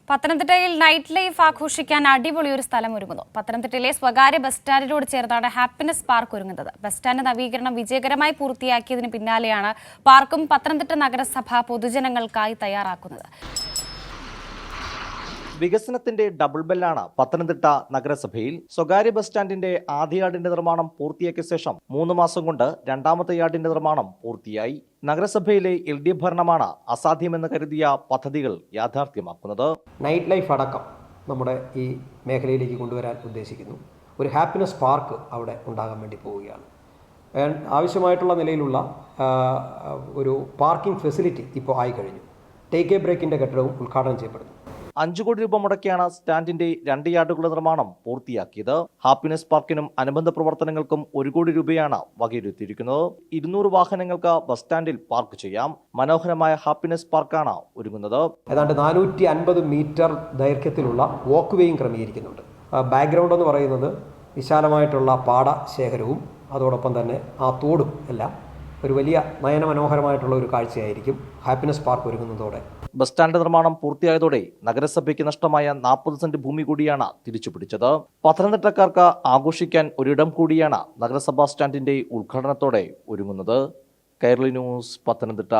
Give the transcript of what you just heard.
പത്തനംതിട്ടയിൽ night life ആഘോഷിക്കാൻ അടിപൊളി ഒരു സ്ഥലം ഒരുങ്ങുന്നു. പത്തനംതിട്ടയിലെ സ്വകാര്യ ബസ് സ്റ്റാൻഡിനോട് ചേർന്നാണ് ഹാപ്പിനെസ് പാർക്ക് ഒരുങ്ങുന്നത്. ബസ് സ്റ്റാൻഡ് നവീകരണം വിജയകരമായി പൂർത്തിയാക്കിയതിന് പിന്നാലെയാണ് പാർക്കും പത്തനംതിട്ട നഗരസഭ പൊതുജനങ്ങൾക്കായി തയ്യാറാക്കുന്നത്. വികസനത്തിന്റെ ഡബിൾ ബെല്ലാണ് പത്തനംതിട്ട നഗരസഭയിൽ. സ്വകാര്യ ബസ് സ്റ്റാൻഡിന്റെ ആദ്യ യാർഡിന്റെ നിർമ്മാണം പൂർത്തിയാക്കിയ ശേഷം 3 മാസം കൊണ്ട് രണ്ടാമത്തെ യാർഡിന്റെ നിർമ്മാണം പൂർത്തിയായി. നഗരസഭയിലെ LDF ഭരണമാണ് അസാധ്യമെന്ന് കരുതിയ പദ്ധതികൾ യാഥാർത്ഥ്യമാക്കുന്നത്. നൈറ്റ് ലൈഫ് അടക്കം നമ്മുടെ ഈ മേഖലയിലേക്ക് കൊണ്ടുവരാൻ ഉദ്ദേശിക്കുന്നു. ഒരു ഹാപ്പിനെസ് പാർക്ക് അവിടെ ഉണ്ടാകാൻ വേണ്ടി പോവുകയാണ്. ആവശ്യമായിട്ടുള്ള നിലയിലുള്ള ഒരു പാർക്കിംഗ് ഫെസിലിറ്റി ഇപ്പോൾ ആയി കഴിഞ്ഞു. ടേക്ക് എ ബ്രേക്കിൻ്റെ കെട്ടിടവും ഉദ്ഘാടനം ചെയ്യപ്പെടുന്നു. 5 കോടി രൂപ മുടക്കിയാണ് സ്റ്റാൻഡിന്റെ 2 യാർഡുകളുടെ നിർമ്മാണം പൂർത്തിയാക്കിയത്. ഹാപ്പിനെസ് പാർക്കിനും അനുബന്ധ പ്രവർത്തനങ്ങൾക്കും 1 കോടി രൂപയാണ് വകയിരുത്തിയിരിക്കുന്നത്. 200 വാഹനങ്ങൾക്ക് ബസ് സ്റ്റാൻഡിൽ പാർക്ക് ചെയ്യാം. മനോഹരമായ ഹാപ്പിനെസ് പാർക്കാണ് ഒരുങ്ങുന്നത്. ഏതാണ്ട് 450 മീറ്റർ ദൈർഘ്യത്തിലുള്ള വാക്ക് വേയും ക്രമീകരിക്കുന്നുണ്ട്. ബാക്ക്ഗ്രൗണ്ട് എന്ന് പറയുന്നത് വിശാലമായിട്ടുള്ള പാടശേഖരവും അതോടൊപ്പം തന്നെ ആ തോടും എല്ലാം ഒരു വലിയ നയനമനോഹരമായിട്ടുള്ള ഒരു കാഴ്ചയായിരിക്കും ഹാപ്പിനെസ് പാർക്ക് ഒരുങ്ങുന്നതോടെ. ബസ് സ്റ്റാൻഡ് നിർമ്മാണം പൂർത്തിയായതോടെ നഗരസഭയ്ക്ക് നഷ്ടമായ 40 സെന്റ് ഭൂമി കൂടിയാണ് തിരിച്ചുപിടിച്ചത്. പത്തനംതിട്ടക്കാർക്ക് ആഘോഷിക്കാൻ ഒരിടം കൂടിയാണ് നഗരസഭാ സ്റ്റാൻഡിന്റെ ഉദ്ഘാടനത്തോടെ ഒരുങ്ങുന്നത്. കൈരളി ന്യൂസ്, പത്തനംതിട്ട.